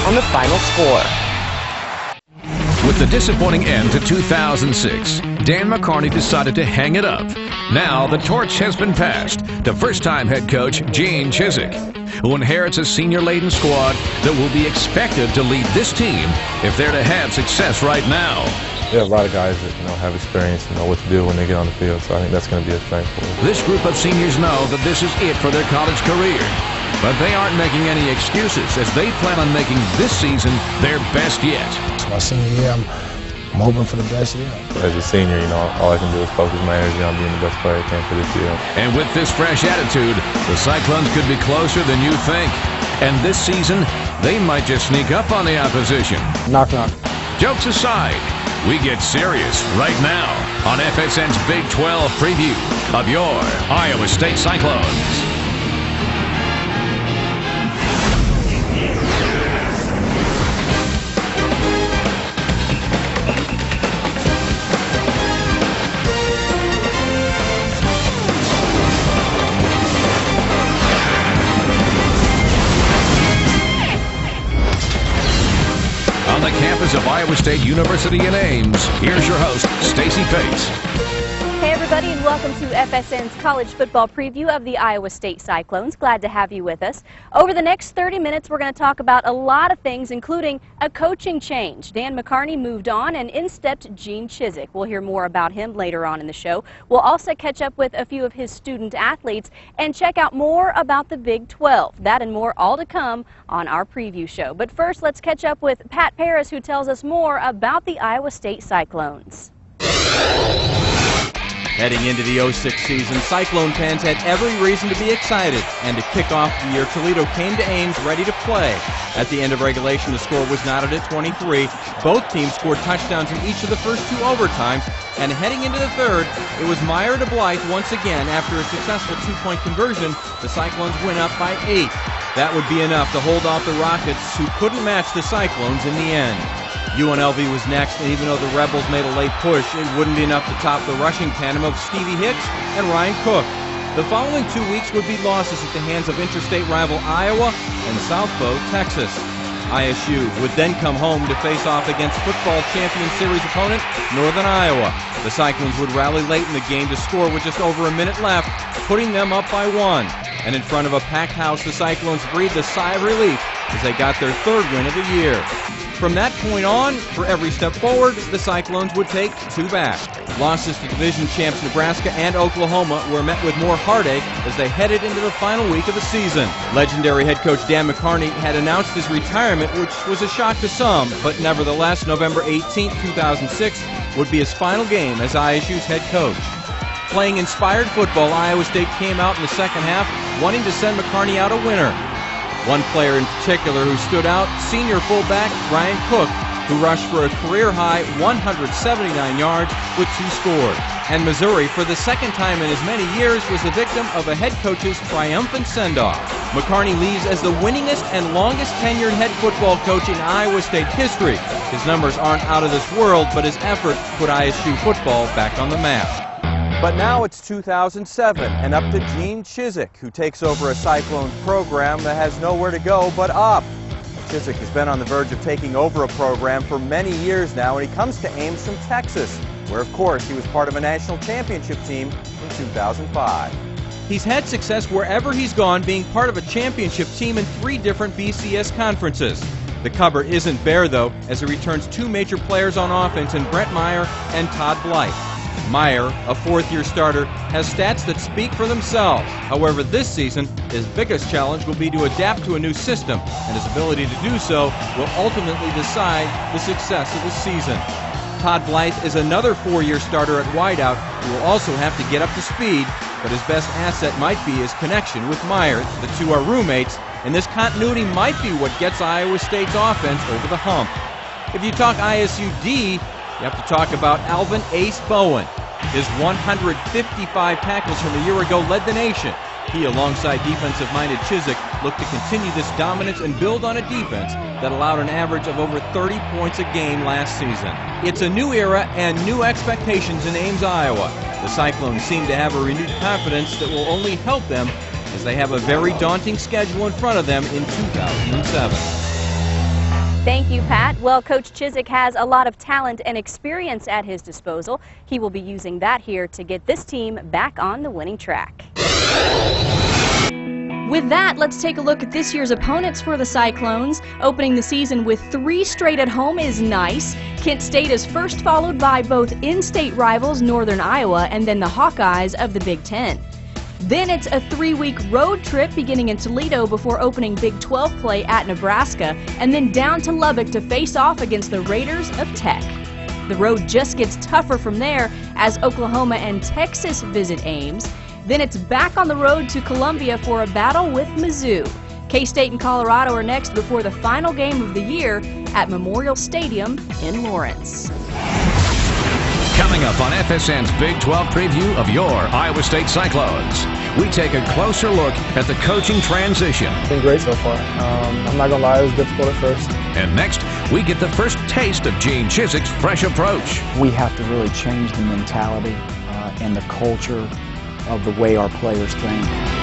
on the final score. With the disappointing end to 2006, Dan McCarney decided to hang it up. Now the torch has been passed to first-time head coach Gene Chizik, who inherits a senior-laden squad that will be expected to lead this team if they're to have success right now. We have a lot of guys that have experience and know what to do when they get on the field, so I think that's going to be a strength for us. This group of seniors know that this is it for their college career, but they aren't making any excuses as they plan on making this season their best yet. It's my senior year. I'm hoping for the best year. As a senior, all I can do is focus my energy on being the best player I can for this year. And with this fresh attitude, the Cyclones could be closer than you think. And this season, they might just sneak up on the opposition. Knock, knock. Jokes aside, we get serious right now on FSN's Big 12 preview of your Iowa State Cyclones. On the campus of Iowa State University in Ames, here's your host, Stacey Pace. Hey everybody, and welcome to FSN's college football preview of the Iowa State Cyclones. Glad to have you with us. Over the next 30 minutes, we're going to talk about a lot of things, including a coaching change. Dan McCarney moved on, and in stepped Gene Chizik. We'll hear more about him later on in the show. We'll also catch up with a few of his student athletes and check out more about the Big 12. That and more all to come on our preview show. But first, let's catch up with Pat Paris, who tells us more about the Iowa State Cyclones. Heading into the 06 season, Cyclone fans had every reason to be excited, and to kick off the year, Toledo came to Ames ready to play. At the end of regulation, the score was knotted at 23. Both teams scored touchdowns in each of the first two overtimes, and heading into the third, it was Meyer to Blythe once again. After a successful two-point conversion, the Cyclones went up by 8. That would be enough to hold off the Rockets, who couldn't match the Cyclones in the end. UNLV was next, and even though the Rebels made a late push, it wouldn't be enough to top the rushing tandem of Stevie Hicks and Ryan Cook. The following 2 weeks would be losses at the hands of interstate rival Iowa and South Bow, Texas. ISU would then come home to face off against football champion series opponent Northern Iowa. The Cyclones would rally late in the game to score with just over a minute left, putting them up by 1. And in front of a packed house, the Cyclones breathed a sigh of relief as they got their third win of the year. From that point on, for every step forward, the Cyclones would take 2 back. Losses to division champs Nebraska and Oklahoma were met with more heartache as they headed into the final week of the season. Legendary head coach Dan McCarney had announced his retirement, which was a shock to some, but nevertheless, November 18, 2006 would be his final game as ISU's head coach. Playing inspired football, Iowa State came out in the second half wanting to send McCarney out a winner. One player in particular who stood out, senior fullback Ryan Cook, who rushed for a career-high 179 yards with 2 scores. And Missouri, for the second time in as many years, was the victim of a head coach's triumphant send-off. McCarney leaves as the winningest and longest tenured head football coach in Iowa State history. His numbers aren't out of this world, but his effort put ISU football back on the map. But now it's 2007, and up to Gene Chizik, who takes over a Cyclones program that has nowhere to go but up. Chizik has been on the verge of taking over a program for many years now, and he comes to Ames from Texas, where, of course, he was part of a national championship team in 2005. He's had success wherever he's gone, being part of a championship team in 3 different BCS conferences. The cupboard isn't bare, though, as he returns 2 major players on offense in Brent Meyer and Todd Blythe. Meyer, a 4th-year starter, has stats that speak for themselves. However, this season, his biggest challenge will be to adapt to a new system, and his ability to do so will ultimately decide the success of the season. Todd Blythe is another 4-year starter at wideout who will also have to get up to speed, but his best asset might be his connection with Meyer. The 2 are roommates, and this continuity might be what gets Iowa State's offense over the hump. If you talk ISUD, you have to talk about Alvin Ace Bowen. His 155 tackles from a year ago led the nation. He, alongside defensive-minded Chizik, looked to continue this dominance and build on a defense that allowed an average of over 30 points a game last season. It's a new era and new expectations in Ames, Iowa. The Cyclones seem to have a renewed confidence that will only help them as they have a very daunting schedule in front of them in 2007. Thank you, Pat. Well, Coach Chizik has a lot of talent and experience at his disposal. He will be using that here to get this team back on the winning track. With that, let's take a look at this year's opponents for the Cyclones. Opening the season with 3 straight at home is nice. Kent State is first, followed by both in-state rivals Northern Iowa and then the Hawkeyes of the Big Ten. Then it's a 3-week road trip beginning in Toledo before opening Big 12 play at Nebraska, and then down to Lubbock to face off against the Raiders of Tech. The road just gets tougher from there as Oklahoma and Texas visit Ames. Then it's back on the road to Columbia for a battle with Mizzou. K-State and Colorado are next before the final game of the year at Memorial Stadium in Lawrence. Coming up on FSN's Big 12 preview of your Iowa State Cyclones, we take a closer look at the coaching transition. It's been great so far. I'm not going to lie, it was difficult at first. And next, we get the first taste of Gene Chizik's fresh approach. We have to really change the mentality and the culture of the way our players think.